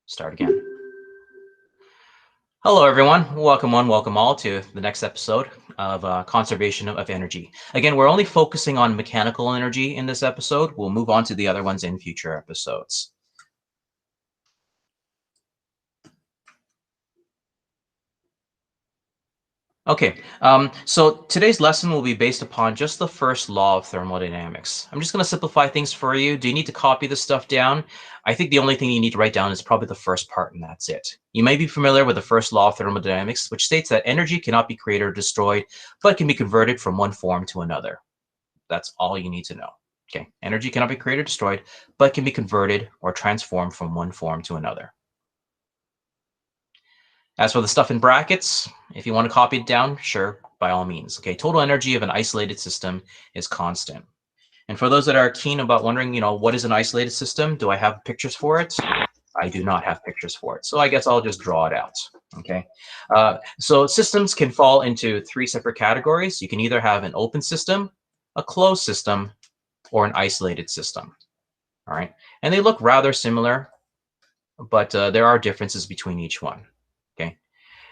Start again. Hello, everyone. Welcome one, welcome all to the next episode of conservation of energy. Again, we're only focusing on mechanical energy in this episode. We'll move on to the other ones in future episodes. Okay, so today's lesson will be based upon just the first law of thermodynamics. I'm just going to simplify things for you. Do you need to copy this stuff down? I think the only thing you need to write down is probably the first part, and that's it. You may be familiar with the first law of thermodynamics, which states that energy cannot be created or destroyed, but can be converted from one form to another. That's all you need to know. Okay, energy cannot be created or destroyed, but can be converted or transformed from one form to another. As for the stuff in brackets, if you want to copy it down, sure, by all means. Okay, total energy of an isolated system is constant. And for those that are keen about wondering, what is an isolated system? Do I have pictures for it? I do not have pictures for it. So I guess I'll just draw it out. Okay. So systems can fall into three separate categories. You can either have an open system, a closed system, or an isolated system. All right. And they look rather similar, but there are differences between each one. Okay.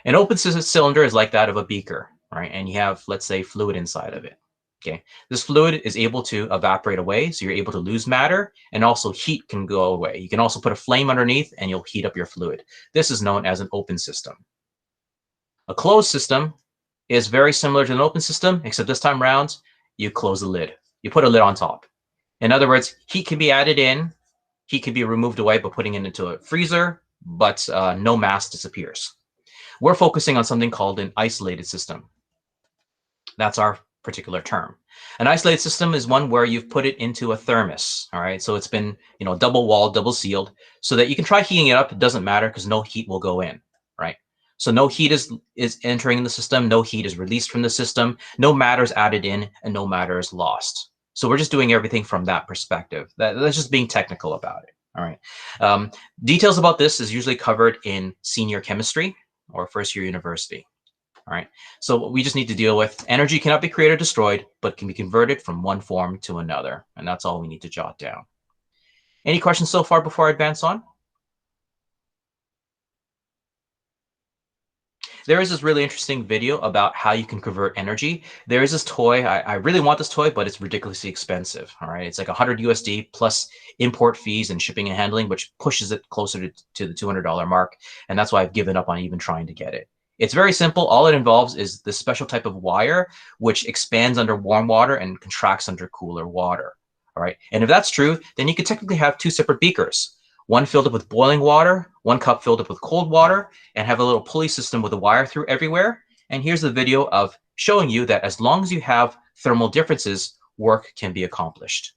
An open cylinder is like that of a beaker, right? And you have, let's say, fluid inside of it. Okay, this fluid is able to evaporate away, so you're able to lose matter, and also heat can go away. You can also put a flame underneath, and you'll heat up your fluid. This is known as an open system. A closed system is very similar to an open system, except this time around, you close the lid. You put a lid on top. In other words, heat can be added in, heat can be removed away by putting it into a freezer, but no mass disappears. We're focusing on something called an isolated system. That's our particular term. An isolated system is one where you've put it into a thermos. All right, so it's been double walled, double sealed, so that you can try heating it up. It doesn't matter because no heat will go in. Right. So no heat is entering the system. No heat is released from the system. No matter is added in, and no matter is lost. So we're just doing everything from that perspective. That's just being technical about it. All right. Details about this is usually covered in senior chemistry or first year university. All right. So what we just need to deal with, energy cannot be created or destroyed, but can be converted from one form to another. And that's all we need to jot down. Any questions so far before I advance on? There is this really interesting video about how you can convert energy. There is this toy. I really want this toy, but it's ridiculously expensive. All right. It's like 100 USD plus import fees and shipping and handling, which pushes it closer to the $200 mark. And that's why I've given up on even trying to get it. It's very simple. All it involves is this special type of wire, which expands under warm water and contracts under cooler water. All right. And if that's true, then you could technically have two separate beakers. One filled up with boiling water, one cup filled up with cold water, and have a little pulley system with a wire through everywhere. And here's the video of showing you that as long as you have thermal differences, work can be accomplished.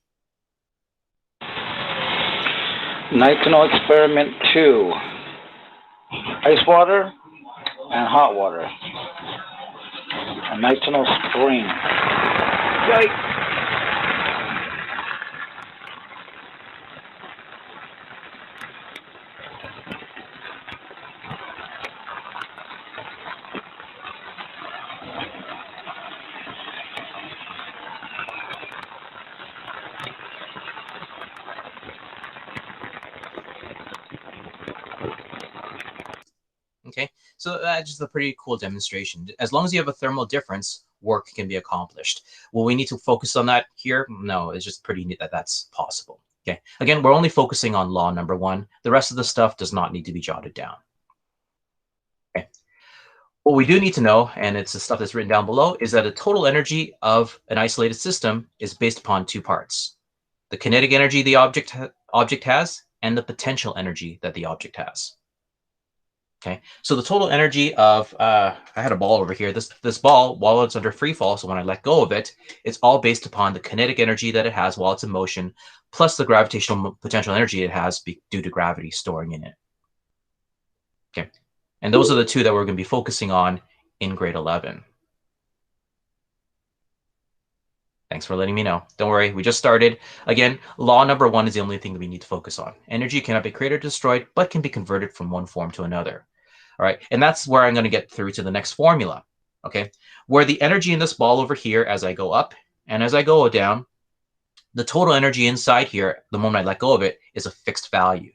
Nitinol experiment 2. Ice water and hot water. A nitinol spring. Yikes! Okay, so that's just a pretty cool demonstration. As long as you have a thermal difference, work can be accomplished. Will we need to focus on that here? No, it's just pretty neat that that's possible. Okay, again, we're only focusing on law number 1. The rest of the stuff does not need to be jotted down. Okay. What we do need to know, and it's the stuff that's written down below, is that the total energy of an isolated system is based upon 2 parts. The kinetic energy the object has and the potential energy that the object has. Okay, so the total energy of, I had a ball over here. This ball, while it's under free fall, so when I let go of it, it's all based upon the kinetic energy that it has while it's in motion, plus the gravitational potential energy it has due to gravity storing in it. Okay, and those are the 2 that we're going to be focusing on in grade 11. Thanks for letting me know. Don't worry, we just started. Again, law number 1 is the only thing that we need to focus on. Energy cannot be created or destroyed, but can be converted from one form to another. All right, and that's where I'm going to get through to the next formula, okay? Where the energy in this ball over here, as I go up and as I go down, the total energy inside here, the moment I let go of it, is a fixed value.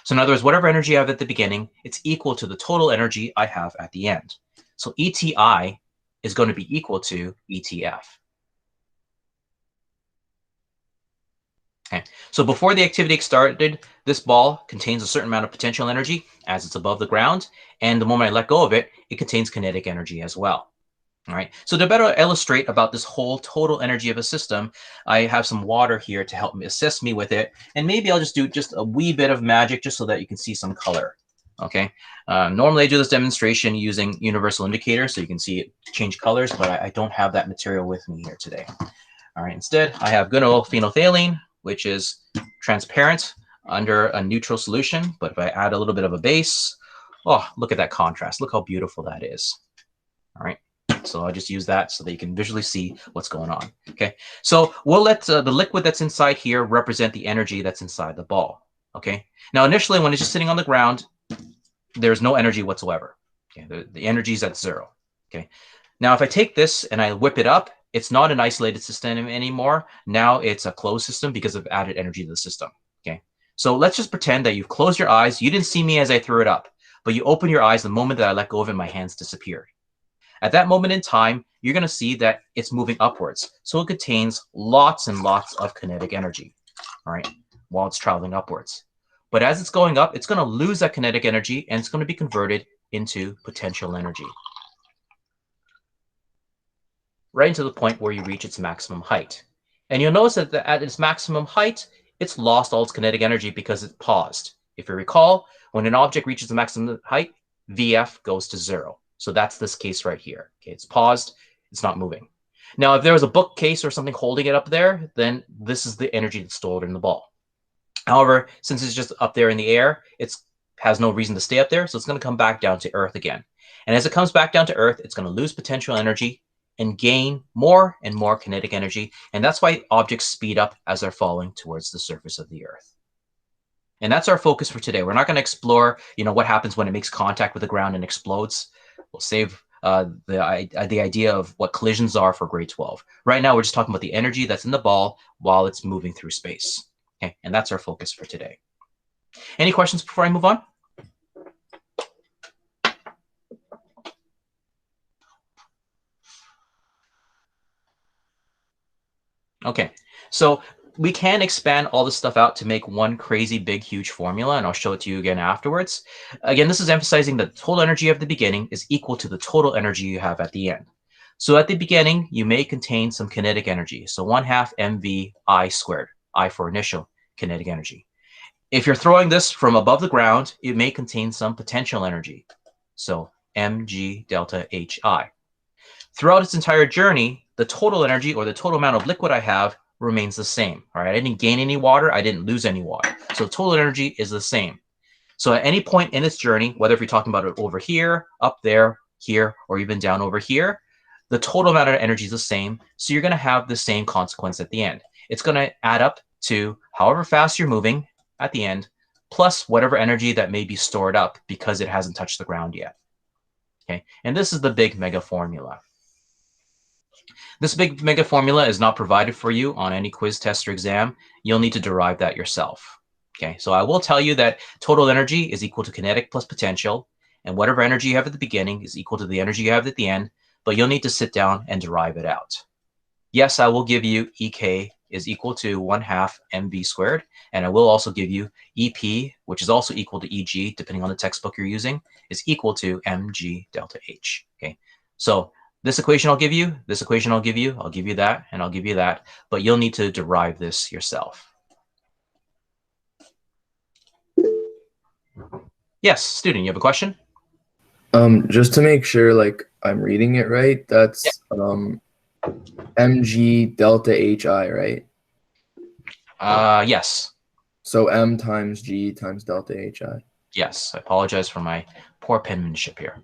So in other words, whatever energy I have at the beginning, it's equal to the total energy I have at the end. So ETI is going to be equal to ETF. Okay. So before the activity started, this ball contains a certain amount of potential energy as it's above the ground. And the moment I let go of it, it contains kinetic energy as well. All right. So to better illustrate about this whole total energy of a system, I have some water here to help me assist me with it. And maybe I'll just do just a wee bit of magic just so that you can see some color. Okay. Normally I do this demonstration using universal indicator so you can see it change colors, but I don't have that material with me here today. All right. Instead, I have good old phenolphthalein, which is transparent under a neutral solution. But if I add a little bit of a base, oh, look at that contrast. Look how beautiful that is. All right. So I'll just use that so that you can visually see what's going on. Okay. So we'll let the liquid that's inside here represent the energy that's inside the ball. Okay. Now, initially, when it's just sitting on the ground, there's no energy whatsoever. Okay. The energy is at 0. Okay. Now, if I take this and I whip it up, it's not an isolated system anymore. Now it's a closed system because of added energy to the system. Okay. So let's just pretend that you've closed your eyes. You didn't see me as I threw it up, but you open your eyes the moment that I let go of it, my hands disappeared. At that moment in time, you're going to see that it's moving upwards. So it contains lots and lots of kinetic energy, all right, while it's traveling upwards. But as it's going up, it's going to lose that kinetic energy and it's going to be converted into potential energy, right into the point where you reach its maximum height. And you'll notice that at its maximum height, it's lost all its kinetic energy because it paused. If you recall, when an object reaches the maximum height, VF goes to 0. So that's this case right here. Okay, it's paused, it's not moving. Now, if there was a bookcase or something holding it up there, then this is the energy that's stored in the ball. However, since it's just up there in the air, it has no reason to stay up there, so it's going to come back down to Earth again. And as it comes back down to Earth, it's going to lose potential energy and gain more and more kinetic energy. And that's why objects speed up as they're falling towards the surface of the Earth. And that's our focus for today. We're not going to explore, what happens when it makes contact with the ground and explodes. We'll save the idea of what collisions are for grade 12. Right now, we're just talking about the energy that's in the ball while it's moving through space. Okay, and that's our focus for today. Any questions before I move on? Okay, so we can expand all this stuff out to make one crazy, big, huge formula, and I'll show it to you again afterwards. Again, this is emphasizing that the total energy of the beginning is equal to the total energy you have at the end. So at the beginning, you may contain some kinetic energy. So 1/2 mv I squared, I for initial kinetic energy. If you're throwing this from above the ground, it may contain some potential energy. So mg delta hi. Throughout its entire journey, the total energy or the total amount of liquid I have remains the same. All right, I didn't gain any water, I didn't lose any water. So total energy is the same. So at any point in its journey, whether if you're talking about it over here, up there, here, or even down over here, the total amount of energy is the same. So you're going to have the same consequence at the end. It's going to add up to however fast you're moving at the end, plus whatever energy that may be stored up because it hasn't touched the ground yet. Okay, and this is the big mega formula. This big mega formula is not provided for you on any quiz, test, or exam. You'll need to derive that yourself. Okay, so I will tell you that total energy is equal to kinetic plus potential, and whatever energy you have at the beginning is equal to the energy you have at the end, but you'll need to sit down and derive it out. Yes, I will give you EK is equal to 1/2 mv squared, and I will also give you EP, which is also equal to EG, depending on the textbook you're using, is equal to mg delta H. Okay, so this equation I'll give you, this equation I'll give you that, and I'll give you that, but you'll need to derive this yourself. Yes, student, you have a question? Just to make sure, like, I'm reading it right, that's mg delta hi, right? Yes. So m times g times delta hi. Yes, I apologize for my poor penmanship here.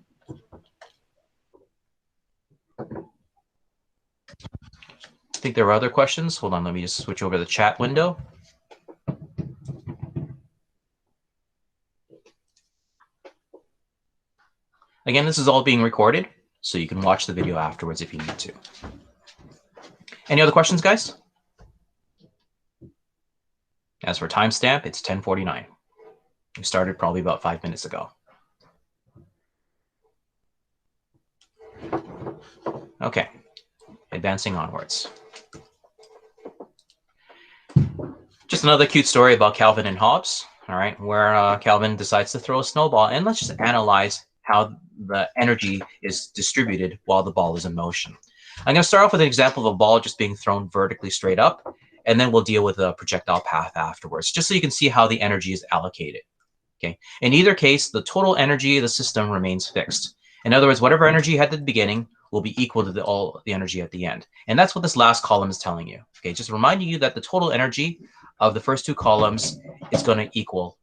I think there were other questions. Hold on, let me just switch over the chat window. Again, this is all being recorded, so you can watch the video afterwards if you need to. Any other questions, guys? As for timestamp, it's 10:49. We started probably about 5 minutes ago. Okay, advancing onwards. Just another cute story about Calvin and Hobbes, all right, where Calvin decides to throw a snowball. And let's just analyze how the energy is distributed while the ball is in motion. I'm going to start off with an example of a ball just being thrown vertically straight up, and then we'll deal with a projectile path afterwards, just so you can see how the energy is allocated. Okay. In either case, the total energy of the system remains fixed. In other words, whatever energy you had at the beginning will be equal to all the energy at the end. And that's what this last column is telling you. Okay, just reminding you that the total energy of the first two columns is going to equal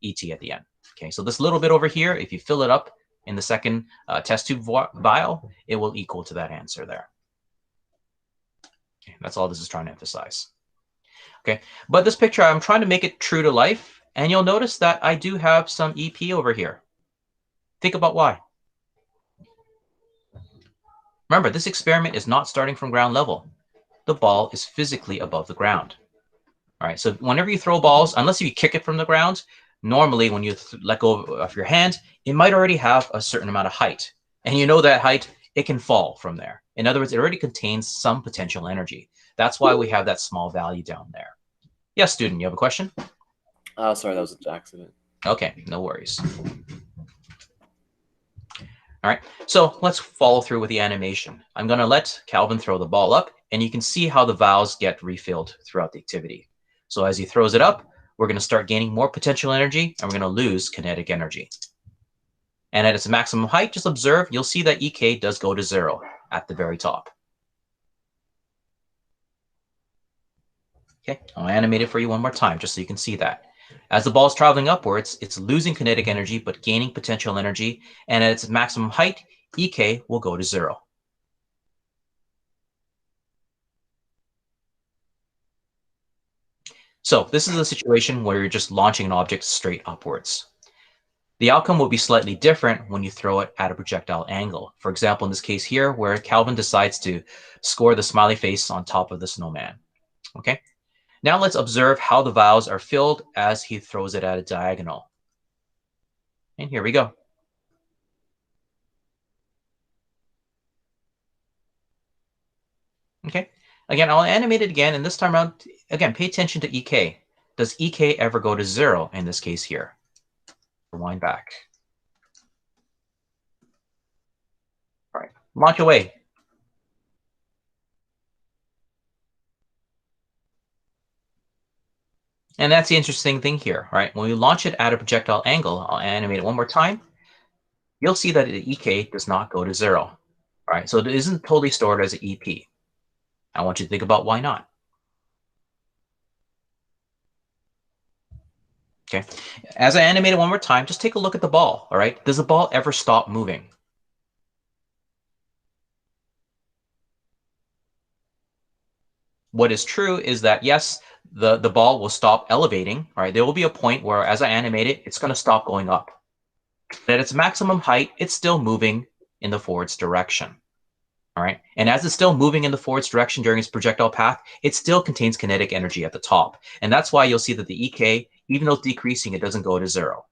ET at the end. Okay, so this little bit over here, if you fill it up in the second test tube vial, it will equal to that answer there. Okay, that's all this is trying to emphasize. Okay, but this picture, I'm trying to make it true to life. And you'll notice that I do have some EP over here. Think about why. Remember, this experiment is not starting from ground level. The ball is physically above the ground. All right, so whenever you throw balls, unless you kick it from the ground, normally when you let go of your hand, it might already have a certain amount of height. And you know that height, it can fall from there. In other words, it already contains some potential energy. That's why we have that small value down there. Yes, student, you have a question? Sorry, that was an accident. Okay, no worries. All right, so let's follow through with the animation. I'm going to let Calvin throw the ball up, and you can see how the valves get refilled throughout the activity. So as he throws it up, we're going to start gaining more potential energy, and we're going to lose kinetic energy. And at its maximum height, just observe, you'll see that EK does go to 0 at the very top. Okay, I'll animate it for you one more time, just so you can see that. As the ball is traveling upwards, it's losing kinetic energy, but gaining potential energy. And at its maximum height, EK will go to 0. So this is a situation where you're just launching an object straight upwards. The outcome will be slightly different when you throw it at a projectile angle. For example, in this case here, where Calvin decides to score the smiley face on top of the snowman. Okay. Now let's observe how the valves are filled as he throws it at a diagonal. And here we go. Okay. Again, I'll animate it again, and this time around, again, pay attention to EK. Does EK ever go to 0 in this case here? Rewind back. All right, launch away. And that's the interesting thing here, right? When we launch it at a projectile angle, I'll animate it one more time. You'll see that the EK does not go to 0, right? So it isn't totally stored as an EP. I want you to think about why not. Okay, as I animate it one more time, just take a look at the ball, all right? Does the ball ever stop moving? What is true is that, yes, the ball will stop elevating, right? There will be a point where, as I animate it, it's going to stop going up. At its maximum height, it's still moving in the forwards direction, all right? And as it's still moving in the forwards direction during its projectile path, it still contains kinetic energy at the top. And that's why you'll see that the EK, even though it's decreasing, it doesn't go to 0.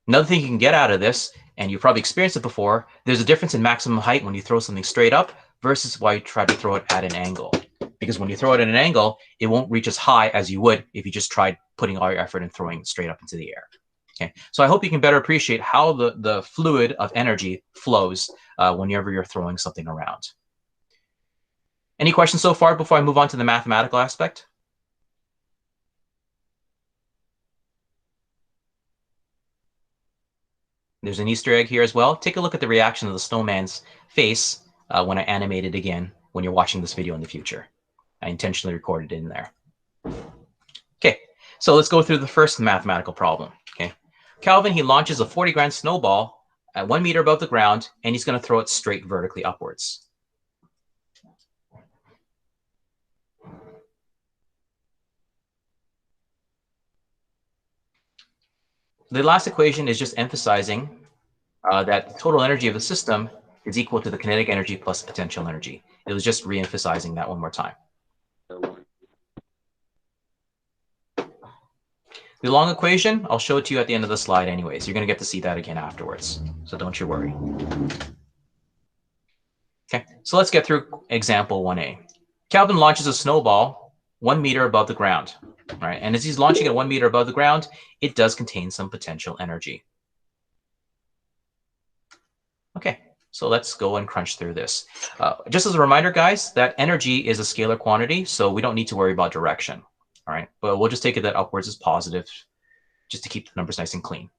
Another thing you can get out of this, and you've probably experienced it before, there's a difference in maximum height when you throw something straight up versus why you try to throw it at an angle. Because when you throw it at an angle, it won't reach as high as you would if you just tried putting all your effort and throwing it straight up into the air. Okay, so I hope you can better appreciate how the fluid of energy flows whenever you're throwing something around. Any questions so far before I move on to the mathematical aspect? There's an Easter egg here as well. Take a look at the reaction of the snowman's face when I animate it again when you're watching this video in the future. I intentionally recorded it in there. Okay, so let's go through the first mathematical problem. Okay, Calvin, he launches a 40-gram snowball at 1 meter above the ground, and he's going to throw it straight vertically upwards. The last equation is just emphasizing that the total energy of the system is equal to the kinetic energy plus potential energy. It was just re-emphasizing that one more time. The long equation, I'll show it to you at the end of the slide anyways. You're going to get to see that again afterwards. So don't you worry. Okay, so let's get through example 1A. Calvin launches a snowball 1 meter above the ground. All right, and as he's launching it 1 meter above the ground, it does contain some potential energy. Okay, so let's go and crunch through this. Just as a reminder, guys, that energy is a scalar quantity, so we don't need to worry about direction. All right, but we'll just take it that upwards is positive just to keep the numbers nice and clean.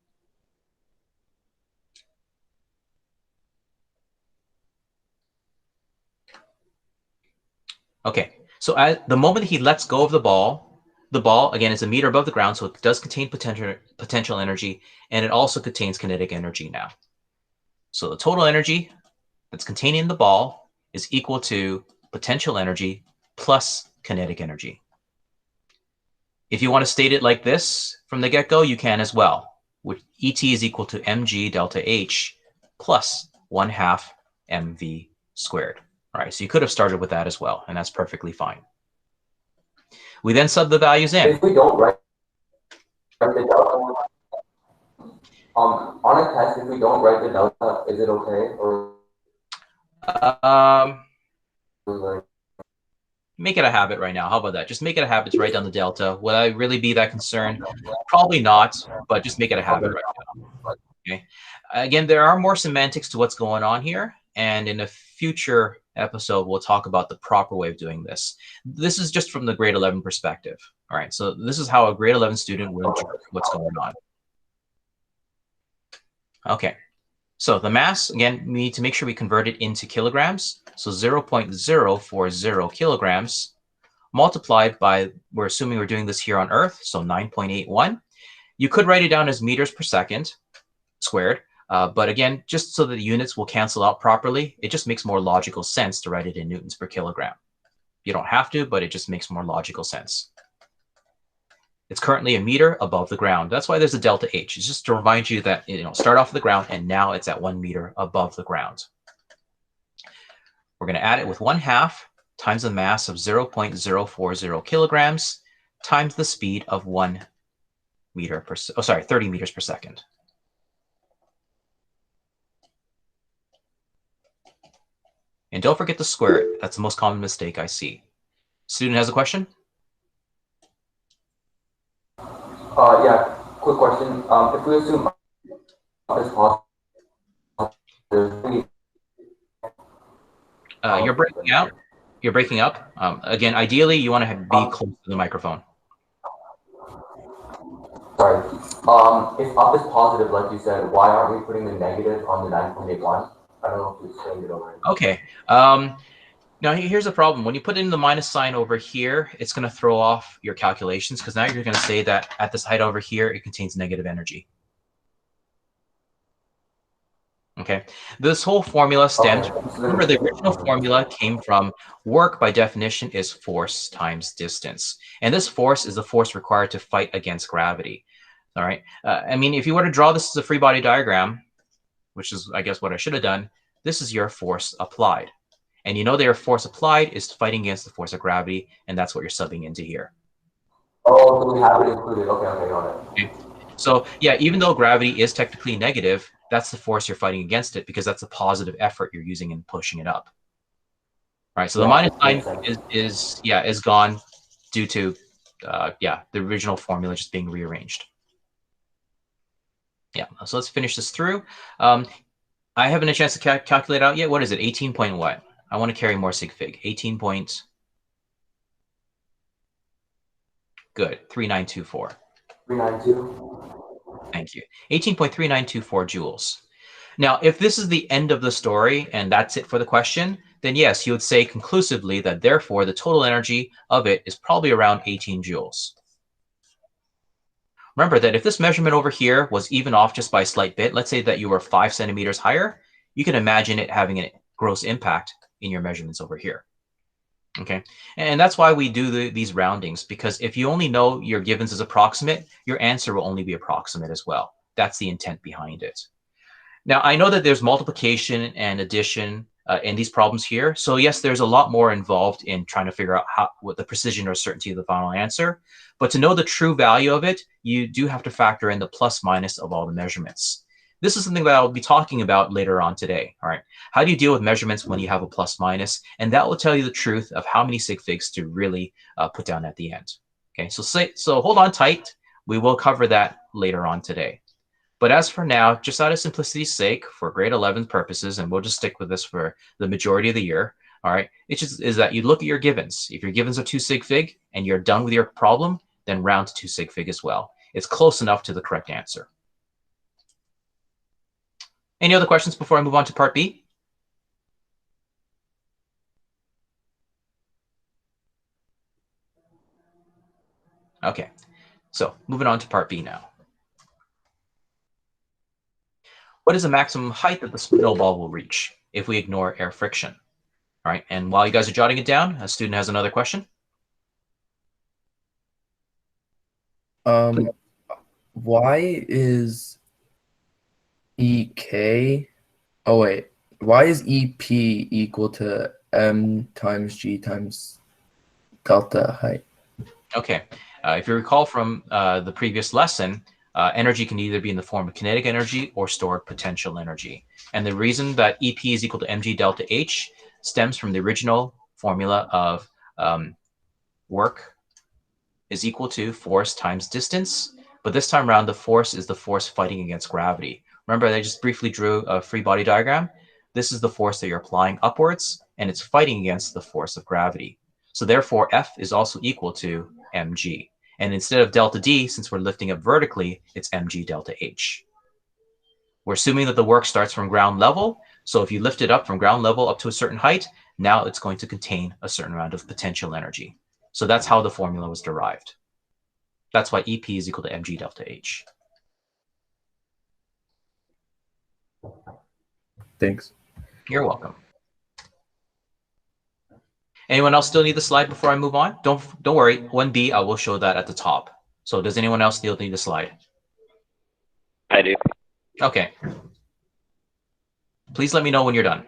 Okay, so at the moment he lets go of the ball, again, is a meter above the ground, so it does contain potential energy, and it also contains kinetic energy now. So the total energy that's contained in the ball is equal to potential energy plus kinetic energy. If you want to state it like this from the get-go, you can as well, which ET is equal to mg delta H plus 1/2 mv squared. All right, so you could have started with that as well, and that's perfectly fine. We then sub the values in. If we don't write the delta, on a test, if we don't write the delta, is it okay? Or make it a habit right now. How about that? Just make it a habit to write down the delta. Would I really be that concerned? Probably not, but just make it a habit right now. Okay. Again, there are more semantics to what's going on here, and in a future episode, we'll talk about the proper way of doing this. This is just from the grade 11 perspective. All right, so this is how a grade 11 student will interpret what's going on. Okay, so the mass, again, we need to make sure we convert it into kilograms. So 0.040 kilograms multiplied by, we're assuming we're doing this here on Earth, so 9.81. You could write it down as meters per second squared, but again, just so that the units will cancel out properly, it just makes more logical sense to write it in newtons per kilogram. You don't have to, but it just makes more logical sense. It's currently a meter above the ground. That's why there's a delta H. It's just to remind you that, start off the ground and now it's at 1 meter above the ground. We're going to add it with 1/2 times the mass of 0.040 kilograms times the speed of 30 meters per second. And don't forget to square it. That's the most common mistake I see. Student has a question? Yeah, quick question. If we assume is possible, you're breaking out. You're breaking up. Again, ideally, you want to be close to the microphone. Sorry. If up is positive, like you said, why aren't we putting the negative on the 9.81? I don't know if you explained it already. Okay. Now, here's the problem. When you put in the minus sign over here, it's going to throw off your calculations because now you're going to say that at this height over here, it contains negative energy. Okay. This whole formula stems, remember the original formula came from work by definition is force times distance. And this force is the force required to fight against gravity. All right. I mean, if you were to draw this as a free body diagram, which is, I guess, what I should have done, this is your force applied. And you know that your force applied is fighting against the force of gravity, and that's what you're subbing into here. Oh, so we have it included. Okay, got it. Okay. So, yeah, even though gravity is technically negative, that's the force you're fighting against it because that's a positive effort you're using in pushing it up. All right, so the minus sign is gone due to, the original formula just being rearranged. Yeah, so let's finish this through. I haven't a chance to calculate out yet. What is it? 18 point what? I want to carry more sig fig. 18 point. Good. 3924. 392. Thank you. 18.3924 joules. Now, if this is the end of the story and that's it for the question, then yes, you would say conclusively that therefore the total energy of it is probably around 18 joules. Remember that if this measurement over here was even off just by a slight bit, let's say that you were 5 centimeters higher, you can imagine it having a gross impact in your measurements over here. Okay, and that's why we do these roundings, because if you only know your givens is approximate, your answer will only be approximate as well. That's the intent behind it. Now, I know that there's multiplication and addition in these problems here. So yes, there's a lot more involved in trying to figure out what the precision or certainty of the final answer. But to know the true value of it, you do have to factor in the plus minus of all the measurements. This is something that I'll be talking about later on today. All right, how do you deal with measurements when you have a plus minus? And that will tell you the truth of how many sig figs to really put down at the end. Okay, so hold on tight. We will cover that later on today. But as for now, just out of simplicity's sake, for grade 11 purposes, and we'll just stick with this for the majority of the year, all right, it just is that you look at your givens. If your givens are 2 sig fig and you're done with your problem, then round to 2 sig fig as well. It's close enough to the correct answer. Any other questions before I move on to part B? Okay, so moving on to part B now. What is the maximum height that the snowball will reach if we ignore air friction? All right, and while you guys are jotting it down, a student has another question. Why is EK? Oh wait, why is EP equal to M times G times delta height? Okay, if you recall from the previous lesson, energy can either be in the form of kinetic energy or stored potential energy. And the reason that EP is equal to mg delta H stems from the original formula of work is equal to force times distance. But this time around, the force is the force fighting against gravity. Remember, I just briefly drew a free body diagram. This is the force that you're applying upwards, and it's fighting against the force of gravity. So therefore, F is also equal to mg. And instead of delta D, since we're lifting up vertically, it's mg delta H. We're assuming that the work starts from ground level. So if you lift it up from ground level up to a certain height, now it's going to contain a certain amount of potential energy. So that's how the formula was derived. That's why EP is equal to mg delta H. Thanks. You're welcome. Anyone else still need the slide before I move on? Don't worry, 1B, I will show that at the top. So does anyone else still need the slide? I do. Okay. Please let me know when you're done.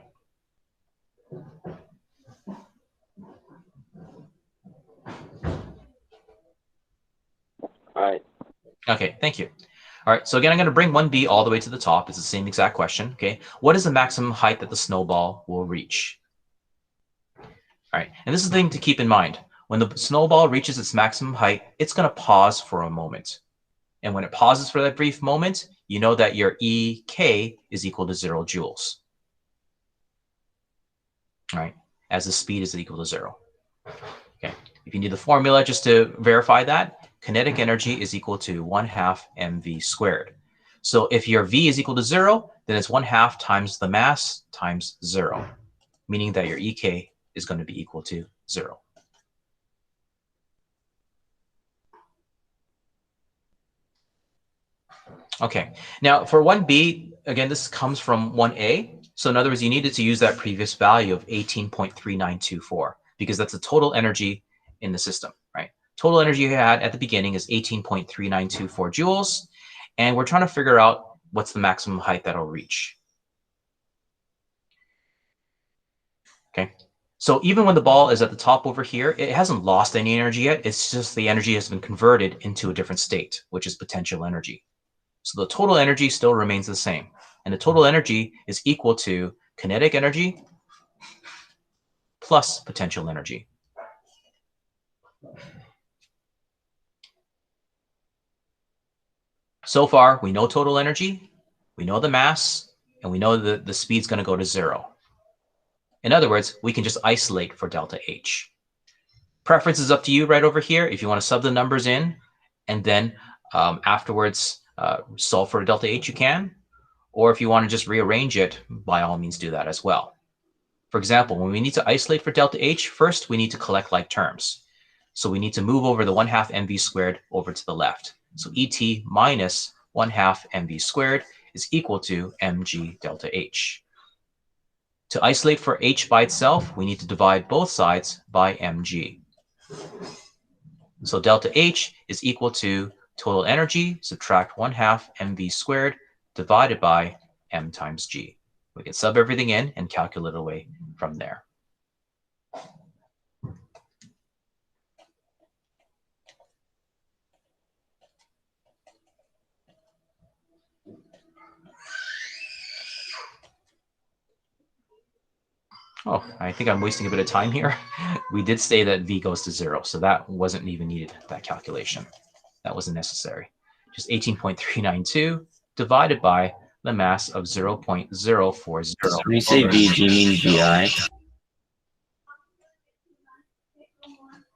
All right. Okay, thank you. All right, so again, I'm going to bring 1B all the way to the top. It's the same exact question, okay? What is the maximum height that the snowball will reach? All right, and this is the thing to keep in mind. When the snowball reaches its maximum height, it's going to pause for a moment. And when it pauses for that brief moment, you know that your EK is equal to 0 joules. All right, as the speed is equal to 0. Okay, if you need the formula just to verify that, kinetic energy is equal to 1/2 mv squared. So if your v is equal to 0, then it's 1/2 times the mass times 0, meaning that your EK is going to be equal to 0. Okay, now for 1B, again, this comes from 1A. So in other words, you needed to use that previous value of 18.3924 because that's the total energy in the system, right? Total energy you had at the beginning is 18.3924 joules. And we're trying to figure out what's the maximum height that'll reach. Okay, so even when the ball is at the top over here, it hasn't lost any energy yet. It's just the energy has been converted into a different state, which is potential energy. So the total energy still remains the same. And the total energy is equal to kinetic energy plus potential energy. So far, we know total energy, we know the mass, and we know that the speed's going to go to 0. In other words, we can just isolate for delta H. Preference is up to you right over here. If you want to sub the numbers in and then afterwards solve for delta H, you can. Or if you want to just rearrange it, by all means do that as well. For example, when we need to isolate for delta H, first we need to collect like terms. So we need to move over the 1/2 mv squared over to the left. So ET minus 1/2 mv squared is equal to mg delta H. To isolate for H by itself, we need to divide both sides by mg. So delta H is equal to total energy, subtract 1/2 mv squared divided by m times g, We can sub everything in and calculate away from there. Oh, I think I'm wasting a bit of time here. We did say that V goes to 0, so that wasn't even needed, that calculation. That wasn't necessary. Just 18.392 divided by the mass of 0.040. When you say V, do you mean GI?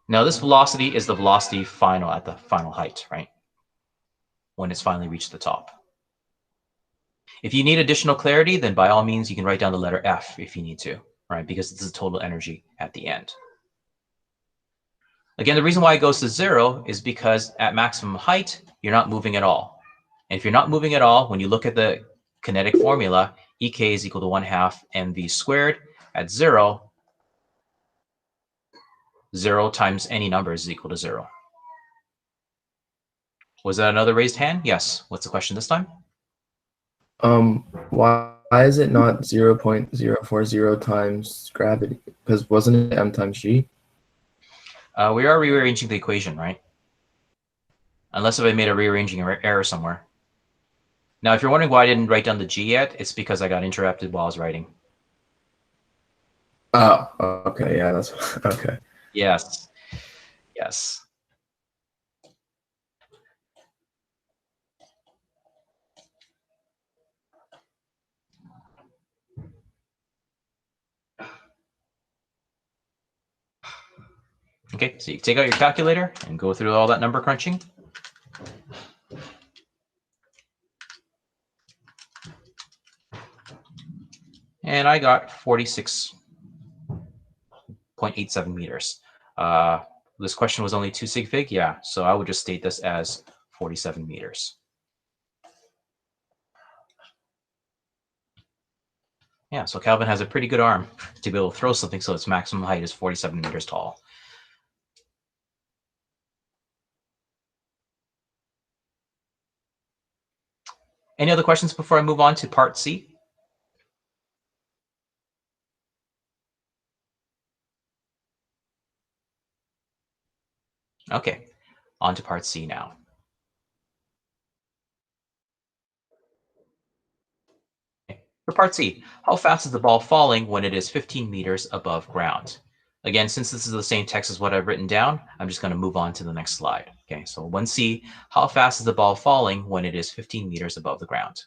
Now this velocity is the velocity final at the final height, right? When it's finally reached the top. If you need additional clarity, then by all means, you can write down the letter F if you need to, right? Because it's the total energy at the end. Again, the reason why it goes to 0 is because at maximum height, you're not moving at all. And if you're not moving at all, when you look at the kinetic formula, EK is equal to 1/2 mv squared. At 0, 0 times any number is equal to 0. Was that another raised hand? Yes. What's the question this time? Why is it not 0.040 times gravity? Because wasn't it m times g? We are rearranging the equation, right? Unless if I made a rearranging error somewhere. Now, if you're wondering why I didn't write down the g yet, it's because I got interrupted while I was writing. Oh, okay, yeah, that's okay. Yes. Yes. Okay, so you take out your calculator and go through all that number crunching. And I got 46.87 meters. This question was only 2 sig fig, yeah. So I would just state this as 47 meters. Yeah, so Calvin has a pretty good arm to be able to throw something so its maximum height is 47 meters tall. Any other questions before I move on to part C? Okay, on to part C now. For part C, how fast is the ball falling when it is 15 meters above ground? Again, since this is the same text as what I've written down, I'm just going to move on to the next slide. Okay, so 1C, how fast is the ball falling when it is 15 meters above the ground?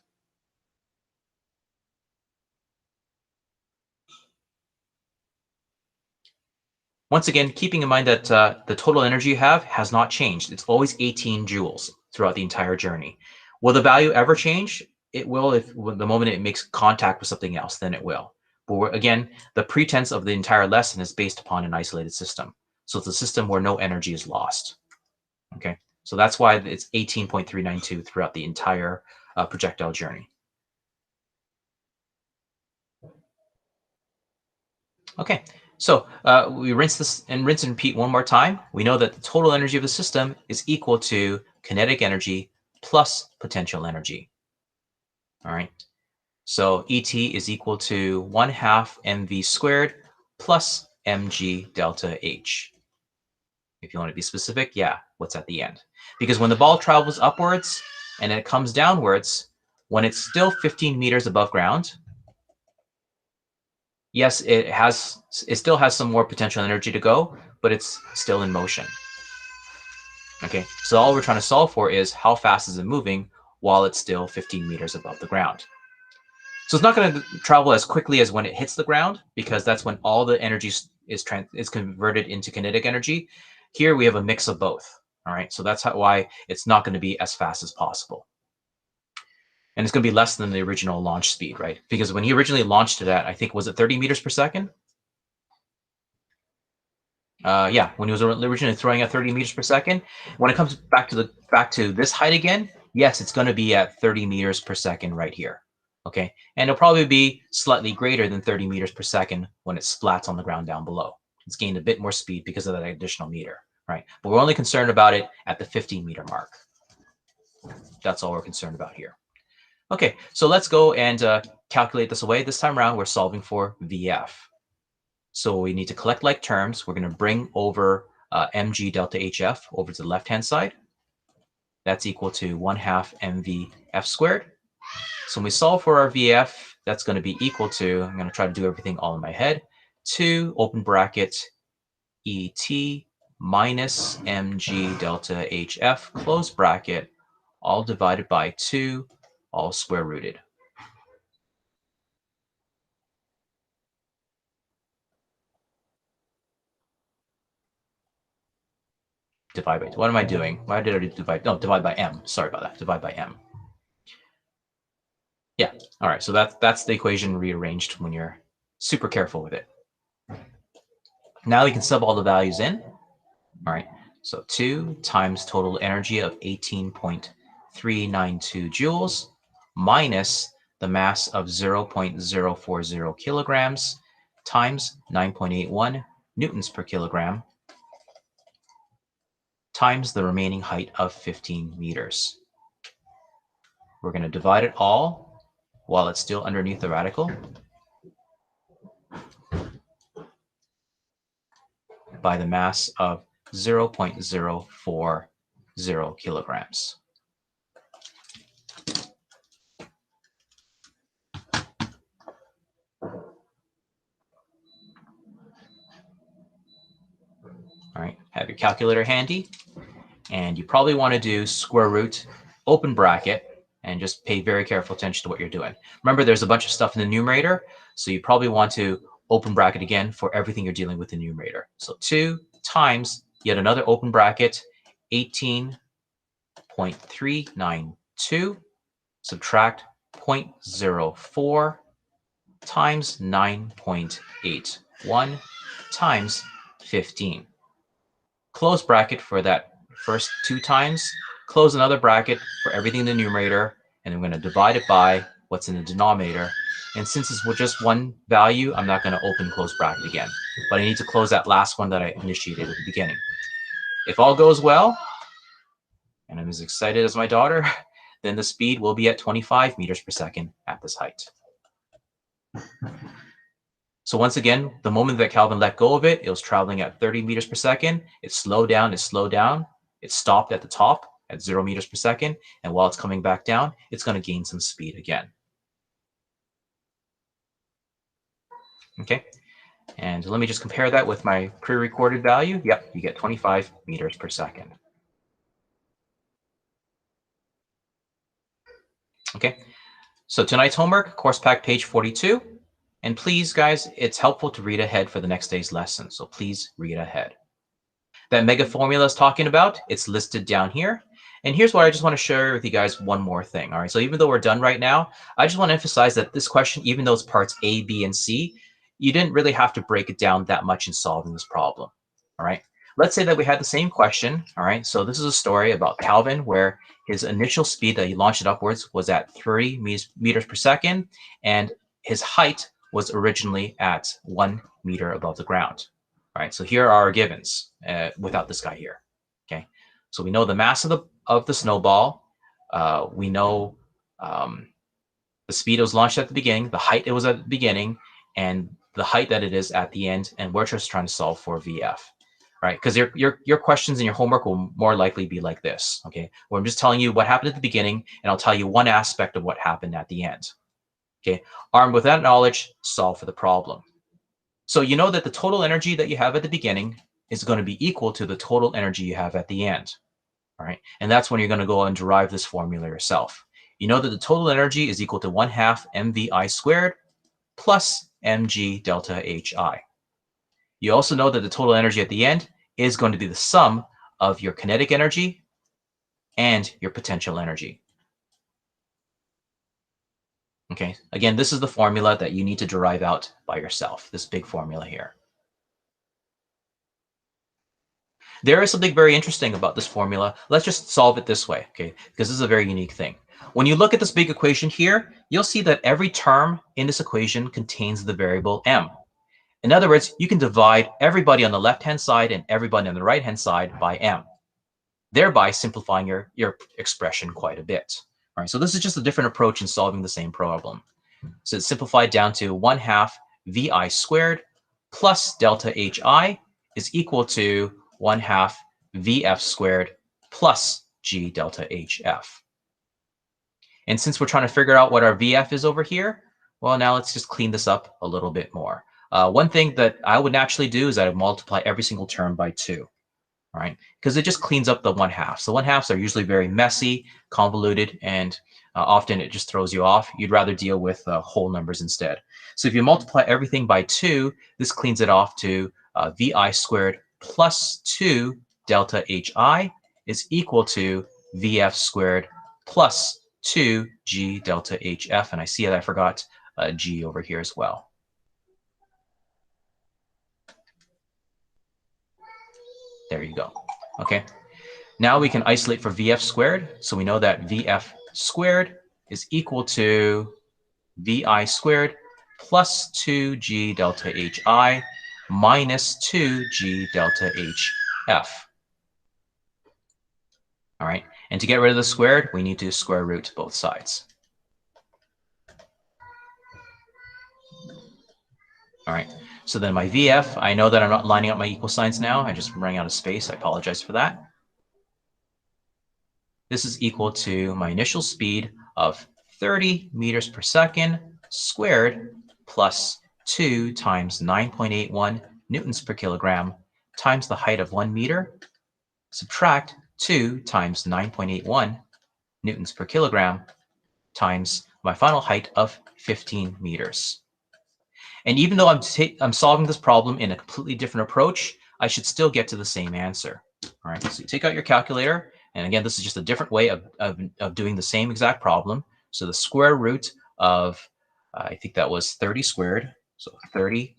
Once again, keeping in mind that the total energy you have has not changed. It's always 18 joules throughout the entire journey. Will the value ever change? It will if the moment it makes contact with something else, then it will. But again, the pretense of the entire lesson is based upon an isolated system. So it's a system where no energy is lost. Okay, so that's why it's 18.392 throughout the entire projectile journey. Okay, so we rinse this and rinse and repeat one more time. We know that the total energy of the system is equal to kinetic energy plus potential energy. All right, so ET is equal to 1/2 mv squared plus mg delta H. If you want to be specific, yeah, what's at the end? Because when the ball travels upwards and it comes downwards, when it's still 15 meters above ground, yes, it still has some more potential energy to go, but it's still in motion. Okay, so all we're trying to solve for is how fast is it moving while it's still 15 meters above the ground. So it's not going to travel as quickly as when it hits the ground, because that's when all the energy is converted into kinetic energy. Here we have a mix of both. All right, so that's why it's not going to be as fast as possible. And it's going to be less than the original launch speed, right? Because when he originally launched it at, I think, was it 30 meters per second? Yeah, when he was originally throwing at 30 meters per second. When it comes back to this height again, yes, it's going to be at 30 meters per second right here. Okay, and it'll probably be slightly greater than 30 meters per second when it splats on the ground down below. It's gained a bit more speed because of that additional meter, right? But we're only concerned about it at the 15 meter mark. That's all we're concerned about here. Okay, so let's go and calculate this away. This time around, we're solving for VF. So we need to collect like terms. We're going to bring over mg delta HF over to the left-hand side. That's equal to 1/2 mvf squared. So when we solve for our VF, that's going to be equal to, I'm going to try to do everything all in my head, 2 open bracket ET minus mg delta HF close bracket, all divided by 2, all square rooted. Divide by, what am I doing? Why did I divide? No, divide by m. Sorry about that. Divide by m. Yeah. All right. So that's the equation rearranged when you're super careful with it. Now we can sub all the values in. All right. So 2 times total energy of 18.392 joules minus the mass of 0.040 kilograms times 9.81 newtons per kilogram times the remaining height of 15 meters. We're going to divide it all while it's still underneath the radical by the mass of 0.040 kilograms. All right, have your calculator handy, and you probably want to do square root, open bracket, and just pay very careful attention to what you're doing. Remember, there's a bunch of stuff in the numerator, so you probably want to open bracket again for everything you're dealing with in the numerator. So 2 times yet another open bracket, 18.392, subtract 0.04 times 9.81 times 15. Close bracket for that first 2 times, close another bracket for everything in the numerator, and I'm going to divide it by what's in the denominator. And since it's just one value, I'm not going to open close bracket again, but I need to close that last one that I initiated at the beginning. If all goes well, and I'm as excited as my daughter, then the speed will be at 25 meters per second at this height. So once again, the moment that Calvin let go of it, it was traveling at 30 meters per second. It slowed down, it slowed down. It stopped at the top at 0 meters per second. And while it's coming back down, it's going to gain some speed again. Okay. And let me just compare that with my pre-recorded value. Yep, you get 25 meters per second. Okay. So tonight's homework, course pack page 42. And please, guys, it's helpful to read ahead for the next day's lesson. So please read ahead. That mega formula is talking about, it's listed down here. And here's what I just want to share with you guys one more thing. All right. So even though we're done right now, I just want to emphasize that this question, even though it's parts A, B, and C, you didn't really have to break it down that much in solving this problem. All right. Let's say that we had the same question. All right. So this is a story about Calvin where his initial speed that he launched it upwards was at 30 meters per second. And his height was originally at 1 meter above the ground. All right, so here are our givens without this guy here. Okay, so we know the mass of the snowball. We know the speed it was launched at the beginning, the height it was at the beginning, and the height that it is at the end. And we're just trying to solve for VF, right? Because your questions in your homework will more likely be like this. Okay, where I'm just telling you what happened at the beginning, and I'll tell you one aspect of what happened at the end. Okay, armed with that knowledge, solve for the problem. So you know that the total energy that you have at the beginning is going to be equal to the total energy you have at the end. All right, and that's when you're going to go and derive this formula yourself. You know that the total energy is equal to 1/2 mvi squared plus mg delta hi. You also know that the total energy at the end is going to be the sum of your kinetic energy and your potential energy. Okay, again, this is the formula that you need to derive out by yourself, this big formula here. There is something very interesting about this formula. Let's just solve it this way, okay? Because this is a very unique thing. When you look at this big equation here, you'll see that every term in this equation contains the variable m. In other words, you can divide everybody on the left-hand side and everybody on the right-hand side by m, thereby simplifying your expression quite a bit. All right, so this is just a different approach in solving the same problem. So it's simplified down to 1/2 VI squared plus delta HI is equal to 1/2 VF squared plus G delta HF. And since we're trying to figure out what our VF is over here, well, now let's just clean this up a little bit more. One thing that I would naturally do is I would multiply every single term by 2. All right, because it just cleans up the 1/2. So 1/2s are usually very messy, convoluted, and often it just throws you off. You'd rather deal with whole numbers instead. So if you multiply everything by 2, this cleans it off to VI squared plus 2 delta HI is equal to VF squared plus 2 G delta HF. And I see that I forgot G over here as well. There you go. Okay. Now we can isolate for VF squared. So we know that VF squared is equal to VI squared plus 2G delta HI minus 2G delta HF. All right. And to get rid of the squared, we need to square root both sides. All right. So then my VF, I know that I'm not lining up my equal signs now. I just running out of space. I apologize for that. This is equal to my initial speed of 30 meters per second squared plus 2 times 9.81 newtons per kilogram times the height of 1 meter, subtract 2 times 9.81 newtons per kilogram times my final height of 15 meters. And even though I'm solving this problem in a completely different approach, I should still get to the same answer. All right, so you take out your calculator. And again, this is just a different way of doing the same exact problem. So the square root of, I think that was 30 squared. So 30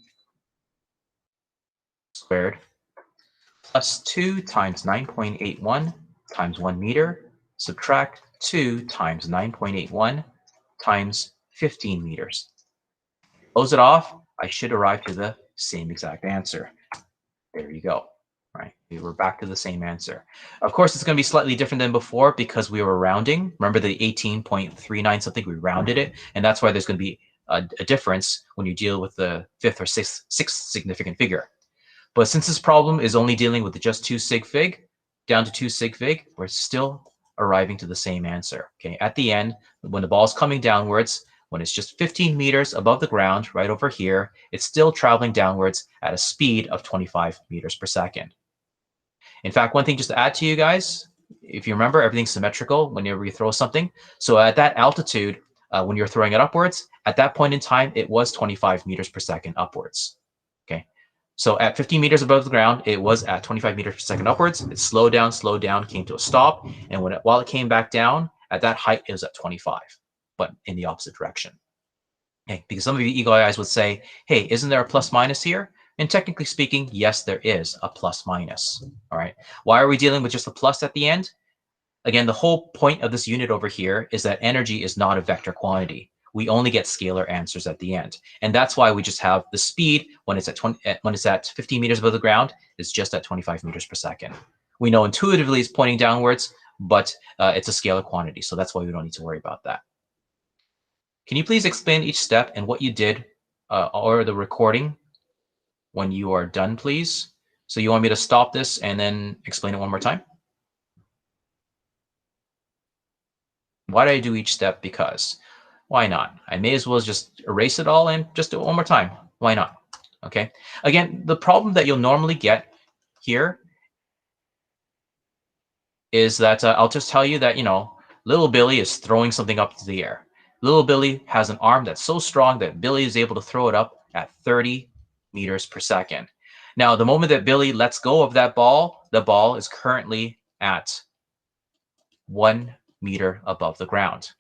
squared plus 2 times 9.81 times 1 meter, subtract 2 times 9.81 times 15 meters. Close it off, I should arrive to the same exact answer. There you go. Right, we were back to the same answer. Of course, it's going to be slightly different than before because we were rounding. Remember the 18.39 something, we rounded it. And that's why there's going to be a difference when you deal with the 5th or 6th significant figure. But since this problem is only dealing with just 2 sig fig, down to 2 sig fig, we're still arriving to the same answer. Okay, at the end, when the ball is coming downwards, when it's just 15 meters above the ground, right over here, it's still traveling downwards at a speed of 25 meters per second. In fact, one thing just to add to you guys, if you remember, everything's symmetrical whenever you throw something. So at that altitude, when you're throwing it upwards, at that point in time, it was 25 meters per second upwards. Okay. So at 15 meters above the ground, it was at 25 meters per second upwards. It slowed down, came to a stop. And while it came back down, at that height, it was at 25, but in the opposite direction. Okay. Because some of you eagle eyes would say, hey, isn't there a plus minus here? And technically speaking, yes, there is a plus minus. All right. Why are we dealing with just a plus at the end? Again, the whole point of this unit over here is that energy is not a vector quantity. We only get scalar answers at the end. And that's why we just have the speed when it's at 15 meters above the ground is just at 25 meters per second. We know intuitively it's pointing downwards, but it's a scalar quantity. So that's why we don't need to worry about that. Can you please explain each step and what you did or the recording when you are done, please? So you want me to stop this and then explain it one more time? Why did I do each step? Because why not? I may as well just erase it all and just do it one more time. Why not? Okay. Again, the problem that you'll normally get here is that I'll just tell you that, little Billy is throwing something up to the air. Little Billy has an arm that's so strong that Billy is able to throw it up at 30 meters per second. Now, the moment that Billy lets go of that ball, the ball is currently at 1 meter above the ground.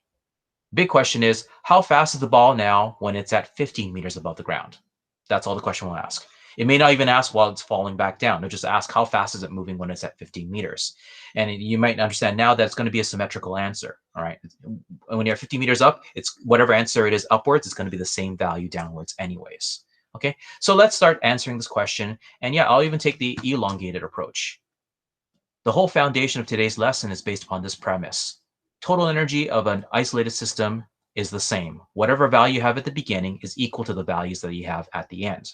Big question is, how fast is the ball now when it's at 15 meters above the ground? That's all the question will ask. It may not even ask while it's falling back down. It'll just ask how fast is it moving when it's at 15 meters. And you might understand now that it's going to be a symmetrical answer. All right. When you're 50 meters up, it's whatever answer it is upwards, it's going to be the same value downwards anyways. Okay. So let's start answering this question. And yeah, I'll even take the elongated approach. The whole foundation of today's lesson is based upon this premise. total energy of an isolated system is the same. Whatever value you have at the beginning is equal to the values that you have at the end.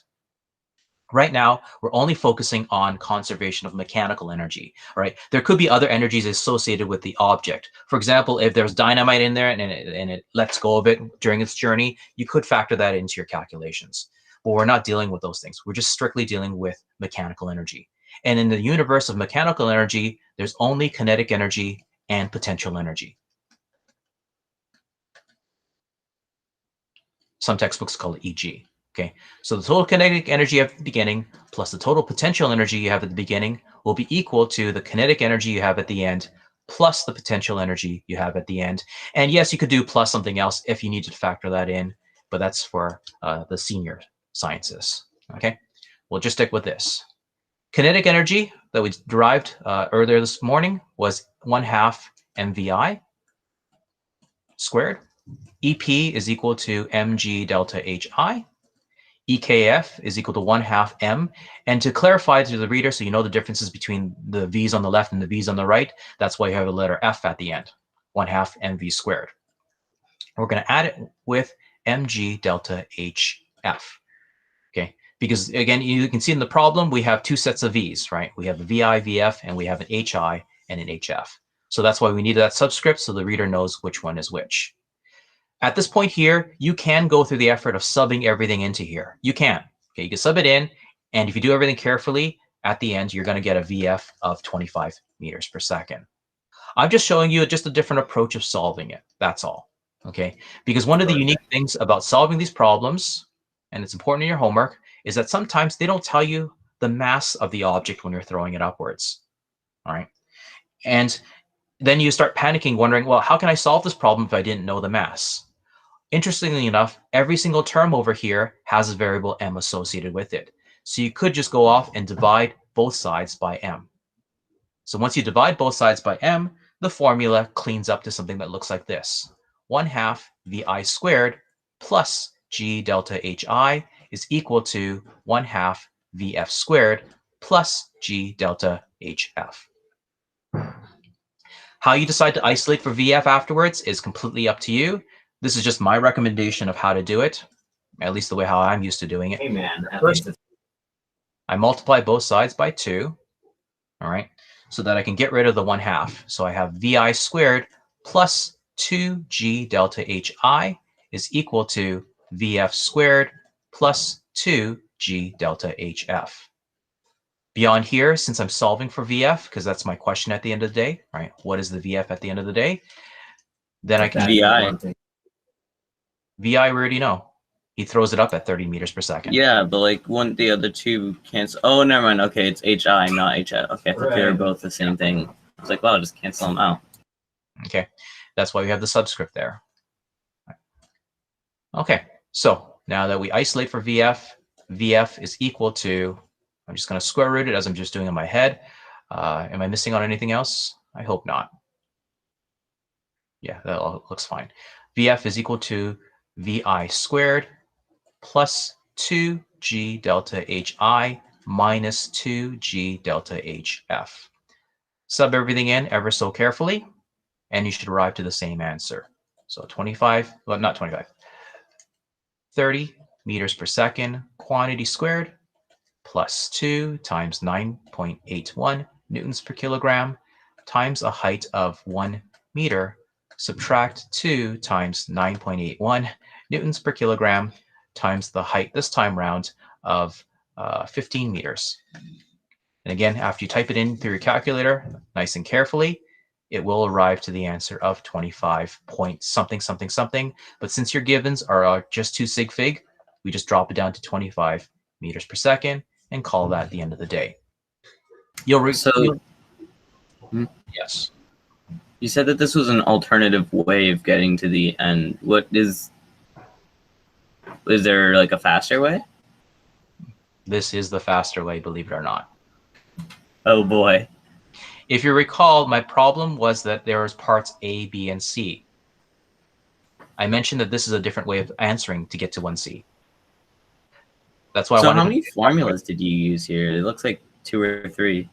Right now, we're only focusing on conservation of mechanical energy, right? There could be other energies associated with the object. For example, if there's dynamite in there and it lets go of it during its journey, you could factor that into your calculations. But we're not dealing with those things. We're just strictly dealing with mechanical energy. And in the universe of mechanical energy, there's only kinetic energy and potential energy. Some textbooks call it EG. Okay, so the total kinetic energy at the beginning plus the total potential energy you have at the beginning will be equal to the kinetic energy you have at the end plus the potential energy you have at the end. And yes, you could do plus something else if you need to factor that in, but that's for the senior scientists. Okay, we'll just stick with this. Kinetic energy that we derived earlier this morning was 1/2 mvi squared. EP is equal to mg delta hi. EKF is equal to 1/2 m. And to clarify to the reader, so you know the differences between the V's on the left and the V's on the right, that's why you have a letter F at the end, 1/2 mv squared. We're going to add it with mg delta hf. Okay, because again, you can see in the problem, we have two sets of V's, right? We have a VI, VF, and we have an HI and an HF. So that's why we need that subscript so the reader knows which one is which. At this point here, you can go through the effort of subbing everything into here. You can. Okay, you can sub it in, and if you do everything carefully, at the end, you're going to get a VF of 25 meters per second. I'm just showing you just a different approach of solving it. That's all. Okay, because one of the unique things about solving these problems, and it's important in your homework, is that sometimes they don't tell you the mass of the object when you're throwing it upwards. All right, and then you start panicking, wondering, well, how can I solve this problem if I didn't know the mass? Interestingly enough, every single term over here has a variable m associated with it. So you could just go off and divide both sides by m. So once you divide both sides by m, the formula cleans up to something that looks like this. 1/2 vi squared plus g delta hi is equal to 1/2 vf squared plus g delta hf. How you decide to isolate for vf afterwards is completely up to you. This is just my recommendation of how to do it, at least the way how I'm used to doing it. Hey man, First, I multiply both sides by 2, all right, so that I can get rid of the 1/2. So I have vi squared plus 2g delta hi is equal to vf squared plus 2g delta hf. Beyond here, since I'm solving for vf, because that's my question at the end of the day, right? What is the vf at the end of the day? Then I can VI. VI, we already know. He throws it up at 30 meters per second. Yeah, but like one, the other two cancel. Oh, never mind. Okay, it's HI, not HF. Okay, I thought they were both the same thing. I was like, well, just cancel them out. Okay, that's why we have the subscript there. Okay, so now that we isolate for VF, VF is equal to, I'm just going to square root it as I'm just doing in my head. Am I missing on anything else? I hope not. Yeah, that all looks fine. VF is equal to VI squared plus 2g delta hi minus 2g delta hf. Sub everything in ever so carefully, and you should arrive to the same answer. So 25, well, not 25, 30 meters per second quantity squared plus 2 times 9.81 newtons per kilogram times a height of 1 meter, subtract 2 times 9.81 newtons per kilogram times the height this time round of 15 meters. And again, after you type it in through your calculator, nice and carefully, it will arrive to the answer of 25 point something, something, something. But since your givens are just 2 sig fig, we just drop it down to 25 meters per second and call that the end of the day. Yes. You said that this was an alternative way of getting to the end. What is there like a faster way? This is the faster way, believe it or not. Oh boy. If you recall, my problem was that there was parts A, B, and C. I mentioned that this is a different way of answering to get to 1C. That's why I wanted. So how many formulas did you use here? It looks like 2 or 3.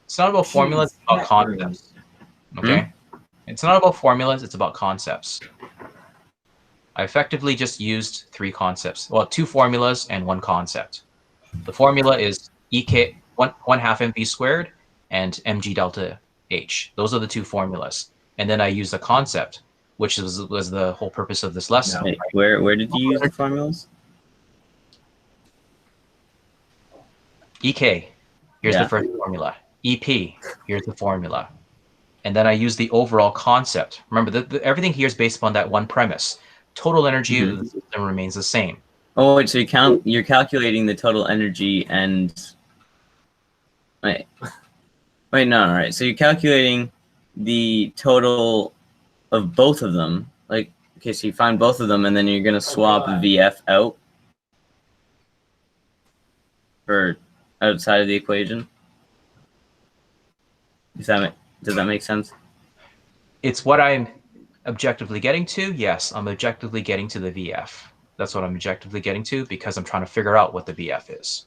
It's not about formulas, it's about concepts. Okay? It's not about formulas, it's about concepts. I effectively just used 3 concepts. Well, 2 formulas and 1 concept. The formula is EK 1 half mv squared and mg delta h. Those are the 2 formulas. And then I used a concept, which was the whole purpose of this lesson. Wait, where did you use the formulas? EK, here's Yeah. the first formula. EP, here's the formula. And then I use the overall concept. Remember, everything here is based upon that one premise. Total energy of the system remains the same. Oh, wait, so you're calculating the total energy and wait, no, all right. So you're calculating the total of both of them. Like, okay, so you find both of them, and then you're gonna swap VF out for outside of the equation. Does that make sense? It's what I'm objectively getting to. Yes, I'm objectively getting to the VF. That's what I'm objectively getting to because I'm trying to figure out what the VF is.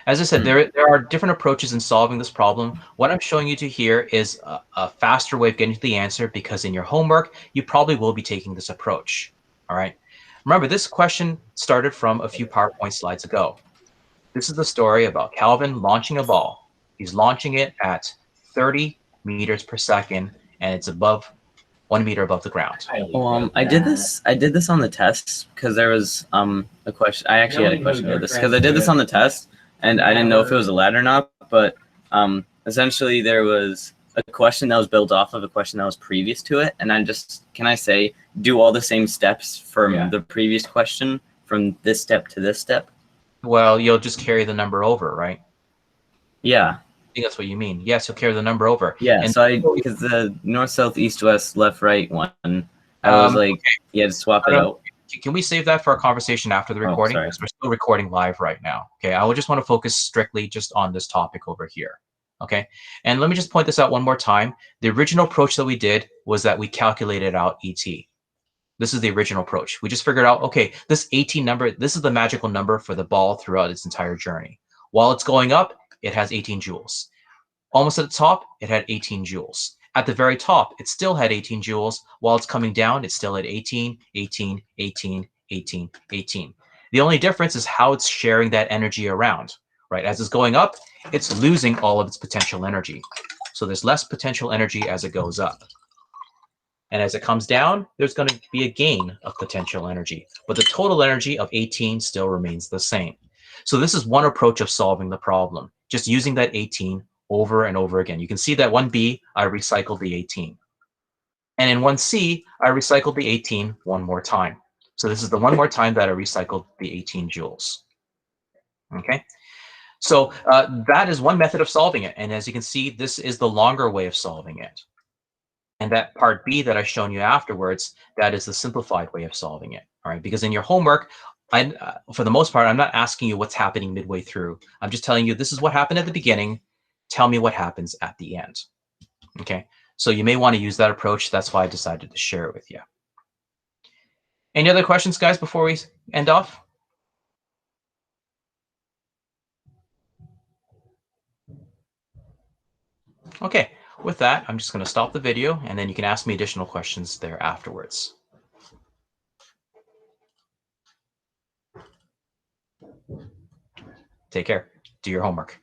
As I said, there are different approaches in solving this problem. What I'm showing you to here is a faster way of getting to the answer because in your homework, you probably will be taking this approach. All right. Remember, this question started from a few PowerPoint slides ago. This is the story about Calvin launching a ball. He's launching it at 30 meters per second, and it's above 1 meter above the ground. Well, I did this on the test because there was a question. I actually had a question about this because I did this on the test and I didn't know if it was a ladder or not. But essentially, there was a question that was built off of a question that was previous to it, and can I say do all the same steps from the previous question from this step to this step? Well, you'll just carry the number over, right? Yeah. I think that's what you mean. Yes, you'll carry the number over. Yeah, and because the north, south, east, west, left, right one, I was like, to swap it out. Can we save that for a conversation after the recording? Sorry. Because we're still recording live right now. Okay, I would just want to focus strictly just on this topic over here. Okay, and let me just point this out one more time. The original approach that we did was that we calculated out ET. This is the original approach. We just figured out, okay, this 18 number, this is the magical number for the ball throughout its entire journey. While it's going up, it has 18 joules. Almost at the top, it had 18 joules. At the very top, it still had 18 joules. While it's coming down, it's still at 18, 18, 18, 18, 18. The only difference is how it's sharing that energy around, right? As it's going up, it's losing all of its potential energy. So there's less potential energy as it goes up. And as it comes down, there's going to be a gain of potential energy. But the total energy of 18 still remains the same. So this is one approach of solving the problem, just using that 18 over and over again. You can see that 1B, I recycled the 18. And in 1C, I recycled the 18 one more time. So this is the one more time that I recycled the 18 joules. Okay, so that is one method of solving it. And as you can see, this is the longer way of solving it. And that part B that I've shown you afterwards, that is the simplified way of solving it. All right, because in your homework, for the most part, I'm not asking you what's happening midway through. I'm just telling you this is what happened at the beginning. Tell me what happens at the end. Okay, so you may want to use that approach. That's why I decided to share it with you. Any other questions, guys, before we end off? Okay, with that, I'm just going to stop the video, and then you can ask me additional questions there afterwards. Take care. Do your homework.